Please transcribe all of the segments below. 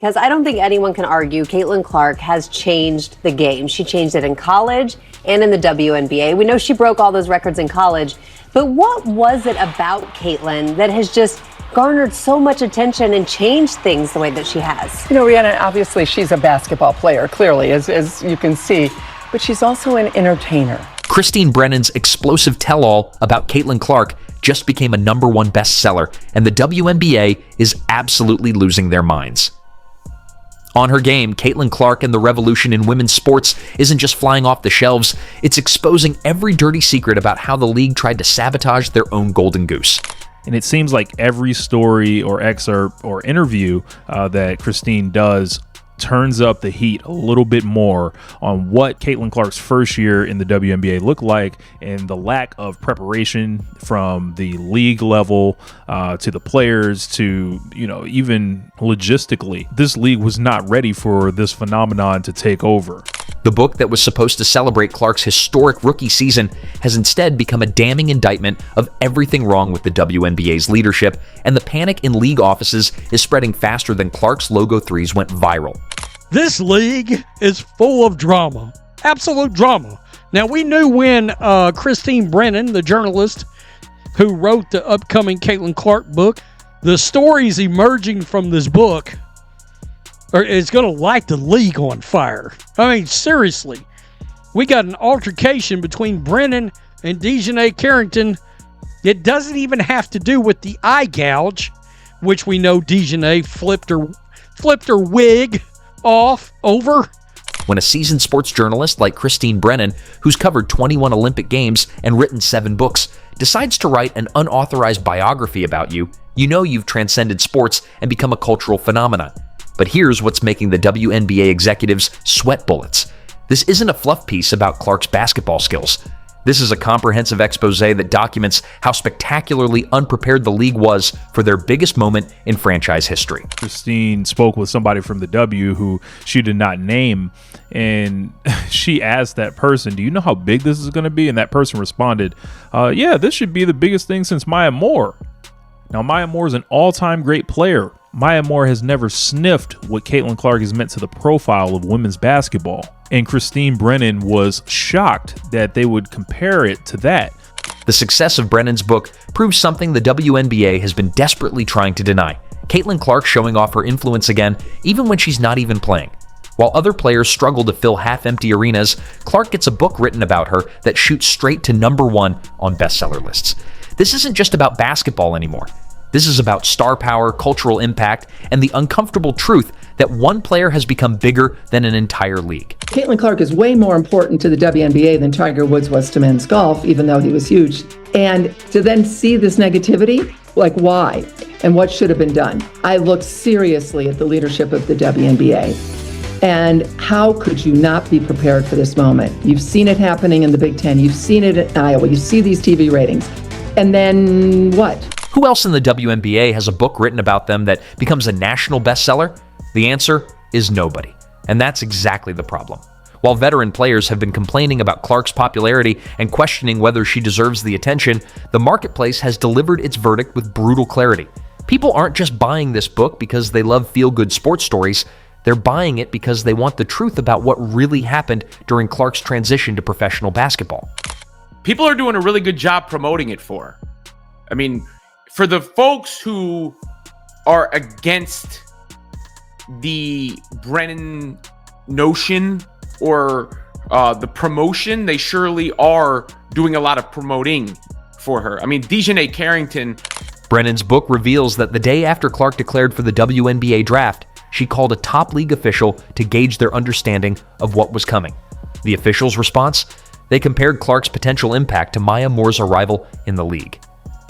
Because I don't think anyone can argue Caitlin Clark has changed the game. She changed it in college and in the WNBA. We know she broke all those records in college. But what was it about Caitlin that has just garnered so much attention and changed things the way that she has? You know, Rhiannon, obviously she's a basketball player, clearly, as you can see. But she's also an entertainer. Christine Brennan's explosive tell-all about Caitlin Clark just became a #1 bestseller, and the WNBA is absolutely losing their minds. On her game, Caitlin Clark and the revolution in women's sports isn't just flying off the shelves, it's exposing every dirty secret about how the league tried to sabotage their own golden goose. And it seems like every story or excerpt or interview that Christine does turns up the heat a little bit more on what Caitlin Clark's first year in the WNBA looked like and the lack of preparation from the league level to the players to, even logistically. This league was not ready for this phenomenon to take over. The book that was supposed to celebrate Clark's historic rookie season has instead become a damning indictment of everything wrong with the WNBA's leadership, and the panic in league offices is spreading faster than Clark's logo threes went viral. This league is full of drama, absolute drama. Now, we knew when Christine Brennan, the journalist who wrote the upcoming Caitlin Clark book, the stories emerging from this book is going to light the league on fire. I mean, seriously. We got an altercation between Brennan and Dejanay Carrington. It doesn't even have to do with the eye gouge, which we know Dejanay flipped her wig off over. When a seasoned sports journalist like Christine Brennan, who's covered 21 Olympic Games and written 7 books, decides to write an unauthorized biography about you, you know you've transcended sports and become a cultural phenomenon. But here's what's making the WNBA executives sweat bullets. This isn't a fluff piece about Clark's basketball skills. This is a comprehensive expose that documents how spectacularly unprepared the league was for their biggest moment in franchise history. Christine spoke with somebody from the W who she did not name, and she asked that person, "Do you know how big this is going to be?" And that person responded, "Yeah, this should be the biggest thing since Maya Moore." Now, Maya Moore is an all-time great player. Maya Moore has never sniffed what Caitlin Clark has meant to the profile of women's basketball. And Christine Brennan was shocked that they would compare it to that. The success of Brennan's book proves something the WNBA has been desperately trying to deny. Caitlin Clark showing off her influence again, even when she's not even playing. While other players struggle to fill half-empty arenas, Clark gets a book written about her that shoots straight to #1 on bestseller lists. This isn't just about basketball anymore. This is about star power, cultural impact, and the uncomfortable truth that one player has become bigger than an entire league. Caitlin Clark is way more important to the WNBA than Tiger Woods was to men's golf, even though he was huge. And to then see this negativity, like why? And what should have been done? I looked seriously at the leadership of the WNBA. And how could you not be prepared for this moment? You've seen it happening in the Big Ten. You've seen it in Iowa. You see these TV ratings. And then what? Who else in the WNBA has a book written about them that becomes a national bestseller? The answer is nobody. And that's exactly the problem. While veteran players have been complaining about Clark's popularity and questioning whether she deserves the attention, the marketplace has delivered its verdict with brutal clarity. People aren't just buying this book because they love feel-good sports stories. They're buying it because they want the truth about what really happened during Clark's transition to professional basketball. People are doing a really good job promoting it for her. I mean, for the folks who are against the Brennan notion or the promotion, they surely are doing a lot of promoting for her. I mean, Dejanay Carrington. Brennan's book reveals that the day after Clark declared for the WNBA draft, she called a top league official to gauge their understanding of what was coming. The official's response? They compared Clark's potential impact to Maya Moore's arrival in the league.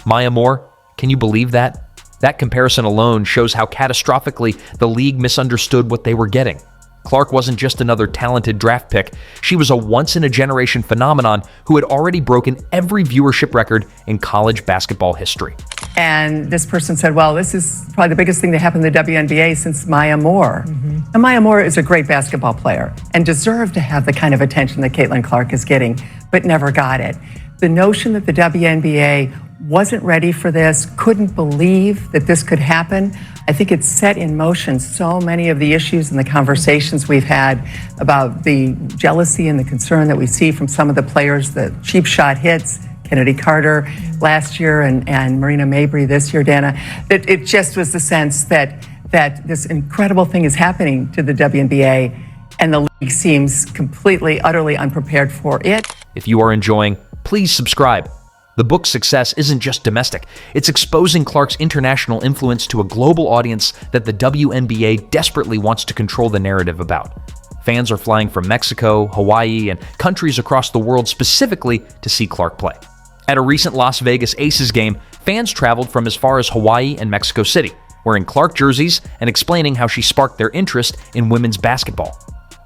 Maya Moore? Can you believe that? That comparison alone shows how catastrophically the league misunderstood what they were getting. Clark wasn't just another talented draft pick. She was a once-in-a-generation phenomenon who had already broken every viewership record in college basketball history. And this person said, well, this is probably the biggest thing that happened in the WNBA since Maya Moore. And Maya Moore is a great basketball player and deserved to have the kind of attention that Caitlin Clark is getting, but never got it. The notion that the WNBA wasn't ready for this, couldn't believe that this could happen. I think it's set in motion so many of the issues and the conversations we've had about the jealousy and the concern that we see from some of the players, the cheap shot hits, Kennedy Carter last year and Marina Mabry this year, Dana. It just was the sense that this incredible thing is happening to the WNBA, and the league seems completely, utterly unprepared for it. If you are enjoying, please subscribe. The book's success isn't just domestic. It's exposing Clark's international influence to a global audience that the WNBA desperately wants to control the narrative about. Fans are flying from Mexico, Hawaii, and countries across the world specifically to see Clark play. At a recent Las Vegas Aces game, fans traveled from as far as Hawaii and Mexico City, wearing Clark jerseys and explaining how she sparked their interest in women's basketball.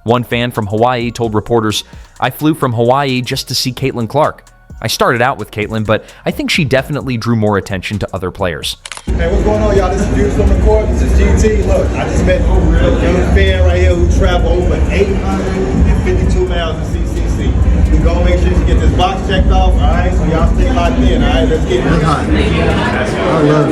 One fan from Hawaii told reporters, "I flew from Hawaii just to see Caitlin Clark. I started out with Caitlin, but I think she definitely drew more attention to other players." Hey, what's going on, y'all? This is Views from the Court. This is GT. Look, I just met a young fan right here who traveled over 852 miles to CCC. We gonna make sure you get this box checked off, all right? So y'all stay locked in, all right? Let's get it. I love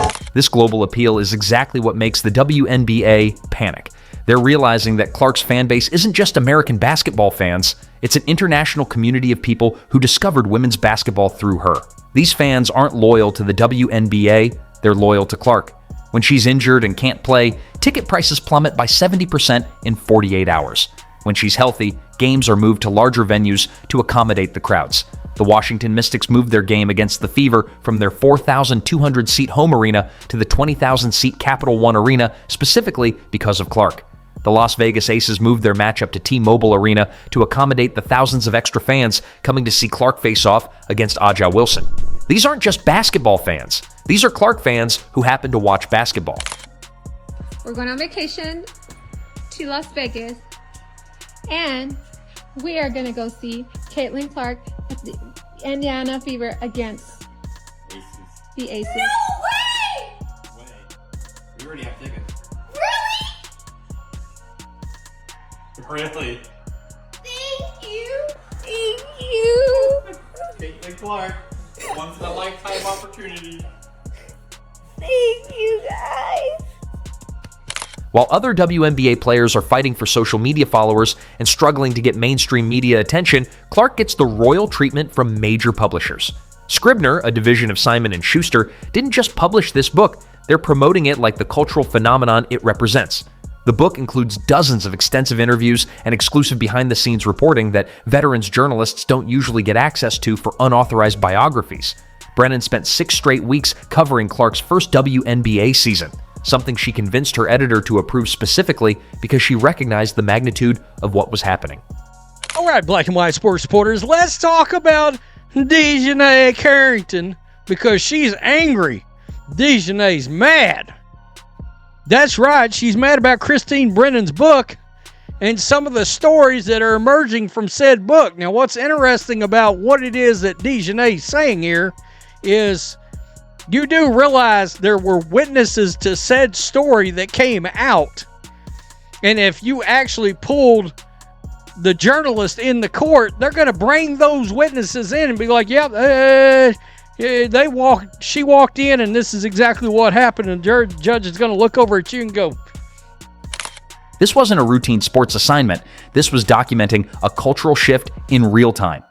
you. This global appeal is exactly what makes the WNBA panic. They're realizing that Clark's fan base isn't just American basketball fans, it's an international community of people who discovered women's basketball through her. These fans aren't loyal to the WNBA, they're loyal to Clark. When she's injured and can't play, ticket prices plummet by 70% in 48 hours. When she's healthy, games are moved to larger venues to accommodate the crowds. The Washington Mystics moved their game against the Fever from their 4,200-seat home arena to the 20,000-seat Capital One Arena specifically because of Clark. The Las Vegas Aces moved their matchup to T-Mobile Arena to accommodate the thousands of extra fans coming to see Clark face off against Aja Wilson. These aren't just basketball fans. These are Clark fans who happen to watch basketball. We're going on vacation to Las Vegas, and we are going to go see Caitlin Clark at the Indiana Fever against the Aces. No way! We already have tickets. Really? Thank you. Thank you. Caitlin Clark, once in a lifetime opportunity. Thank you, guys. While other WNBA players are fighting for social media followers and struggling to get mainstream media attention, Clark gets the royal treatment from major publishers. Scribner, a division of Simon & Schuster, didn't just publish this book, they're promoting it like the cultural phenomenon it represents. The book includes dozens of extensive interviews and exclusive behind-the-scenes reporting that veterans journalists don't usually get access to for unauthorized biographies. Brennan spent 6 straight weeks covering Clark's first WNBA season, something she convinced her editor to approve specifically because she recognized the magnitude of what was happening. All right, Black and White Sports supporters, let's talk about Dejanay Carrington because she's angry. Dejanay's mad. That's right, she's mad about Christine Brennan's book and some of the stories that are emerging from said book. Now, what's interesting about what it is that Dejanay's saying here is you do realize there were witnesses to said story that came out. And if you actually pulled the journalist in the court, they're going to bring those witnesses in and be like, she walked in and this is exactly what happened, and the judge is going to look over at you and go. This wasn't a routine sports assignment. This was documenting a cultural shift in real time.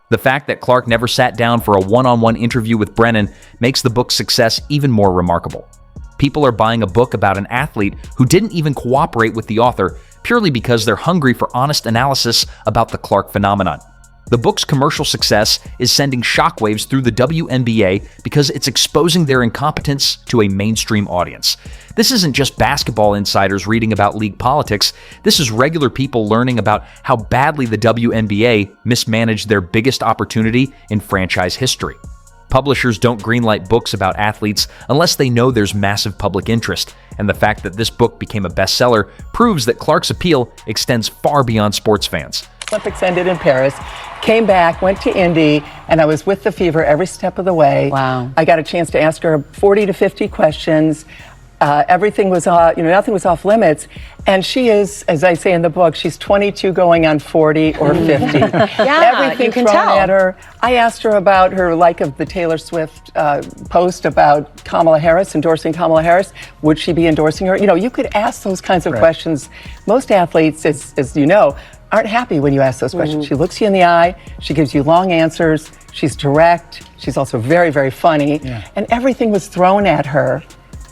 The fact that Clark never sat down for a one-on-one interview with Brennan makes the book's success even more remarkable. People are buying a book about an athlete who didn't even cooperate with the author purely because they're hungry for honest analysis about the Clark phenomenon. The book's commercial success is sending shockwaves through the WNBA because it's exposing their incompetence to a mainstream audience. This isn't just basketball insiders reading about league politics. This is regular people learning about how badly the WNBA mismanaged their biggest opportunity in franchise history. Publishers don't greenlight books about athletes unless they know there's massive public interest, and the fact that this book became a bestseller proves that Clark's appeal extends far beyond sports fans. Olympics ended in Paris, came back, went to Indy, and I was with the Fever every step of the way. Wow. I got a chance to ask her 40 to 50 questions. Everything was, nothing was off limits. And she is, as I say in the book, she's 22 going on 40 or 50. Everything you can thrown tell. at her. I asked her about her like of the Taylor Swift post about Kamala Harris, endorsing Kamala Harris. Would she be endorsing her? You could ask those kinds of questions. Most athletes, as you know, aren't happy when you ask those questions. She looks you in the eye. She gives you long answers. She's direct. She's also very, very funny. And everything was thrown at her.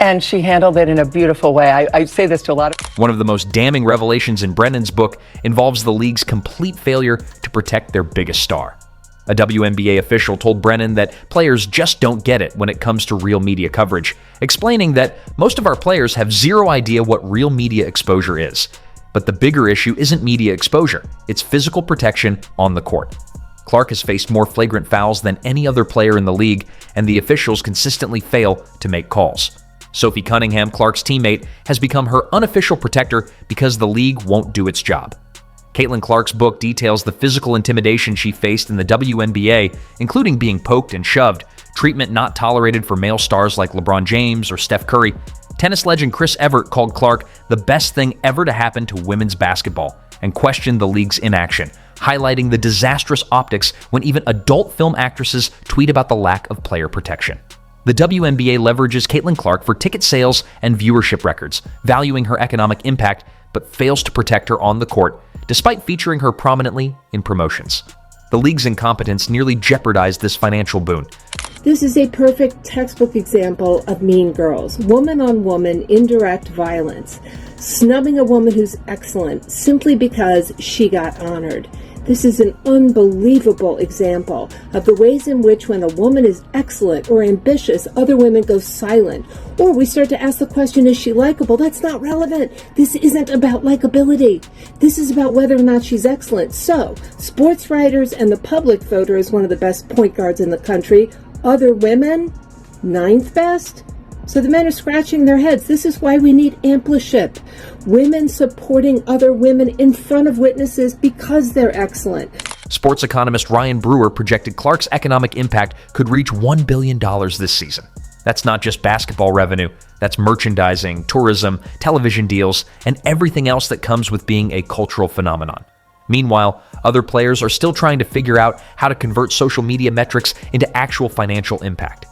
And she handled it in a beautiful way. I say this to a lot of... One of the most damning revelations in Brennan's book involves the league's complete failure to protect their biggest star. A WNBA official told Brennan that players just don't get it when it comes to real media coverage, explaining that most of our players have zero idea what real media exposure is. But the bigger issue isn't media exposure, it's physical protection on the court. Clark has faced more flagrant fouls than any other player in the league, and the officials consistently fail to make calls. Sophie Cunningham, Clark's teammate, has become her unofficial protector because the league won't do its job. Caitlin Clark's book details the physical intimidation she faced in the WNBA, including being poked and shoved, treatment not tolerated for male stars like LeBron James or Steph Curry. Tennis legend Chris Evert called Clark the best thing ever to happen to women's basketball and questioned the league's inaction, highlighting the disastrous optics when even adult film actresses tweet about the lack of player protection. The WNBA leverages Caitlin Clark for ticket sales and viewership records, valuing her economic impact, but fails to protect her on the court, despite featuring her prominently in promotions. The league's incompetence nearly jeopardized this financial boon. This is a perfect textbook example of Mean Girls. Woman-on-woman indirect violence. Snubbing a woman who's excellent simply because she got honored. This is an unbelievable example of the ways in which when a woman is excellent or ambitious, other women go silent. Or we start to ask the question, is she likable? That's not relevant. This isn't about likability. This is about whether or not she's excellent. So, sports writers and the public vote her as one of the best point guards in the country. Other women, 9th best. So the men are scratching their heads. This is why we need ampleship. Women supporting other women in front of witnesses because they're excellent. Sports economist Ryan Brewer projected Clark's economic impact could reach $1 billion this season. That's not just basketball revenue, that's merchandising, tourism, television deals, and everything else that comes with being a cultural phenomenon. Meanwhile, other players are still trying to figure out how to convert social media metrics into actual financial impact.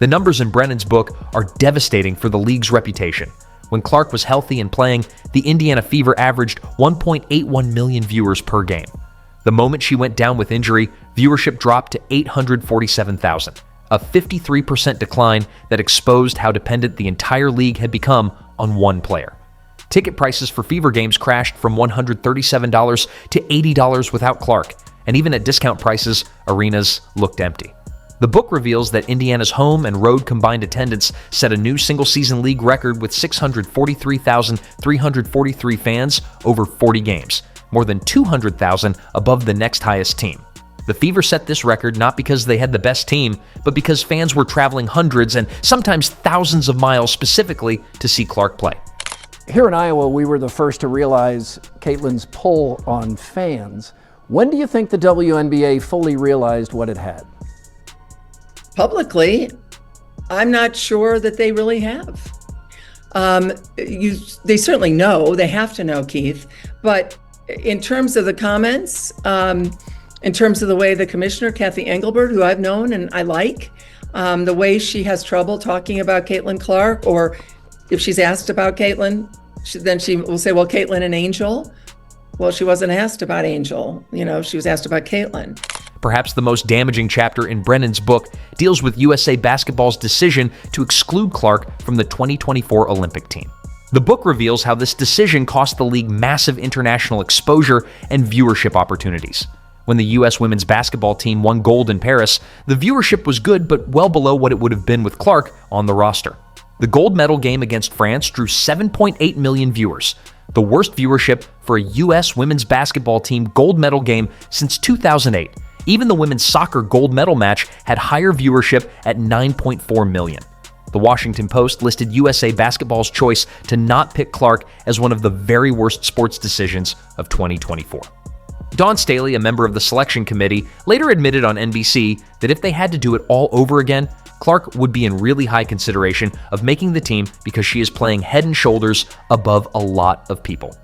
The numbers in Brennan's book are devastating for the league's reputation. When Clark was healthy and playing, the Indiana Fever averaged 1.81 million viewers per game. The moment she went down with injury, viewership dropped to 847,000, a 53% decline that exposed how dependent the entire league had become on one player. Ticket prices for Fever games crashed from $137 to $80 without Clark, and even at discount prices, arenas looked empty. The book reveals that Indiana's home and road combined attendance set a new single-season league record with 643,343 fans over 40 games, more than 200,000 above the next highest team. The Fever set this record not because they had the best team, but because fans were traveling hundreds and sometimes thousands of miles specifically to see Clark play. Here in Iowa, we were the first to realize Caitlin's pull on fans. When do you think the WNBA fully realized what it had? Publicly, I'm not sure that they really have. They certainly know, they have to know, Keith, but in terms of the comments, in terms of the way the commissioner, Kathy Engelbert, who I've known and I like, the way she has trouble talking about Caitlin Clark, or if she's asked about Caitlin, then she will say, well, Caitlin and Angel. Well, she wasn't asked about Angel, she was asked about Caitlin. Perhaps the most damaging chapter in Brennan's book deals with USA Basketball's decision to exclude Clark from the 2024 Olympic team. The book reveals how this decision cost the league massive international exposure and viewership opportunities. When the U.S. women's basketball team won gold in Paris, the viewership was good but well below what it would have been with Clark on the roster. The gold medal game against France drew 7.8 million viewers, the worst viewership for a U.S. women's basketball team gold medal game since 2008. Even the women's soccer gold medal match had higher viewership at 9.4 million. The Washington Post listed USA Basketball's choice to not pick Clark as one of the very worst sports decisions of 2024. Dawn Staley, a member of the selection committee, later admitted on NBC that if they had to do it all over again, Clark would be in really high consideration of making the team because she is playing head and shoulders above a lot of people.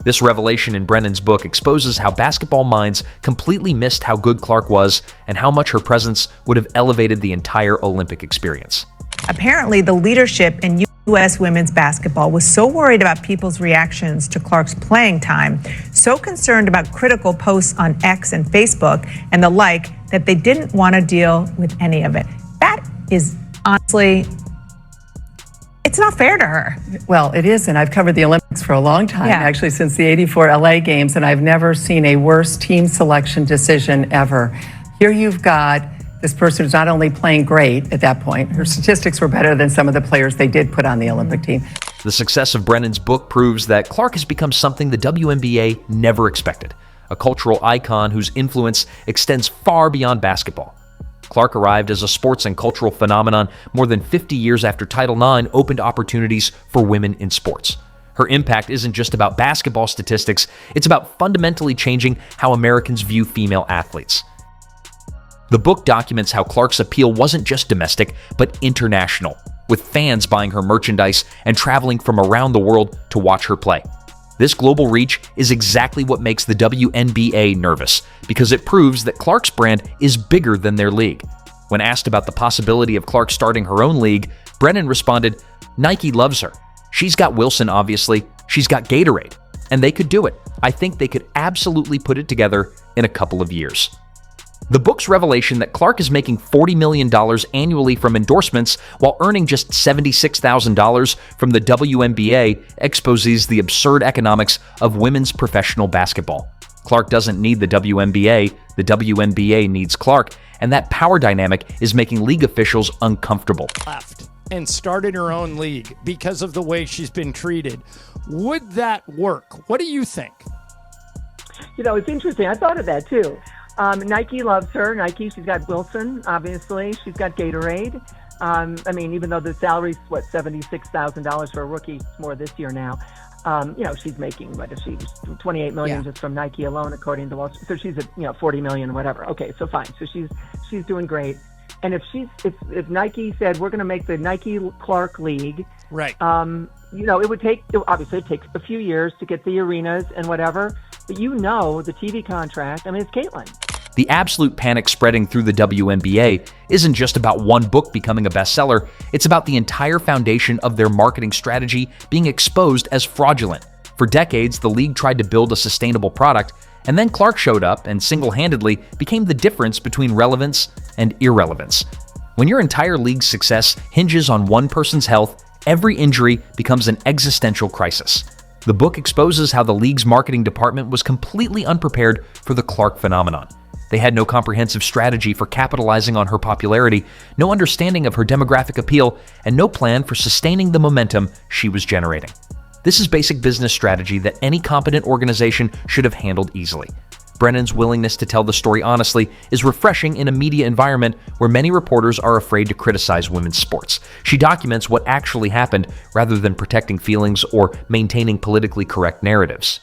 This revelation in Brennan's book exposes how basketball minds completely missed how good Clark was and how much her presence would have elevated the entire Olympic experience. Apparently, the leadership in U.S. women's basketball was so worried about people's reactions to Clark's playing time, so concerned about critical posts on X and Facebook and the like, that they didn't want to deal with any of it. That is honestly, it's not fair to her. Well, it is, and I've covered the Olympics for a long time, actually since the '84 LA Games, and I've never seen a worse team selection decision ever. Here you've got this person who's not only playing great at that point, her statistics were better than some of the players they did put on the Olympic team. The success of Brennan's book proves that Clark has become something the WNBA never expected, a cultural icon whose influence extends far beyond basketball. Clark arrived as a sports and cultural phenomenon more than 50 years after Title IX opened opportunities for women in sports. Her impact isn't just about basketball statistics, it's about fundamentally changing how Americans view female athletes. The book documents how Clark's appeal wasn't just domestic, but international, with fans buying her merchandise and traveling from around the world to watch her play. This global reach is exactly what makes the WNBA nervous, because it proves that Clark's brand is bigger than their league. When asked about the possibility of Clark starting her own league, Brennan responded, "Nike loves her. She's got Wilson, obviously. She's got Gatorade. And they could do it. I think they could absolutely put it together in a couple of years." The book's revelation that Clark is making $40 million annually from endorsements while earning just $76,000 from the WNBA exposes the absurd economics of women's professional basketball. Clark doesn't need the WNBA needs Clark, and that power dynamic is making league officials uncomfortable. Left and started her own league because of the way she's been treated. Would that work? What do you think? You know, it's interesting. I thought of that too. Nike loves her. Nike, she's got Wilson, obviously. She's got Gatorade. I mean, even though the salary's, $76,000 for a rookie, it's more this year now. You know, she's making, $28 million just from Nike alone, according to Wall Street. So she's at, $40 million, whatever. Okay, so fine. So she's doing great. And if Nike said, we're going to make the Nike Clark League, right? It would take, obviously it takes a few years to get the arenas and whatever, but the TV contract, I mean, it's Caitlin. The absolute panic spreading through the WNBA isn't just about one book becoming a bestseller, it's about the entire foundation of their marketing strategy being exposed as fraudulent. For decades, the league tried to build a sustainable product, and then Clark showed up and single-handedly became the difference between relevance and irrelevance. When your entire league's success hinges on one person's health, every injury becomes an existential crisis. The book exposes how the league's marketing department was completely unprepared for the Clark phenomenon. They had no comprehensive strategy for capitalizing on her popularity, no understanding of her demographic appeal, and no plan for sustaining the momentum she was generating. This is basic business strategy that any competent organization should have handled easily. Brennan's willingness to tell the story honestly is refreshing in a media environment where many reporters are afraid to criticize women's sports. She documents what actually happened rather than protecting feelings or maintaining politically correct narratives.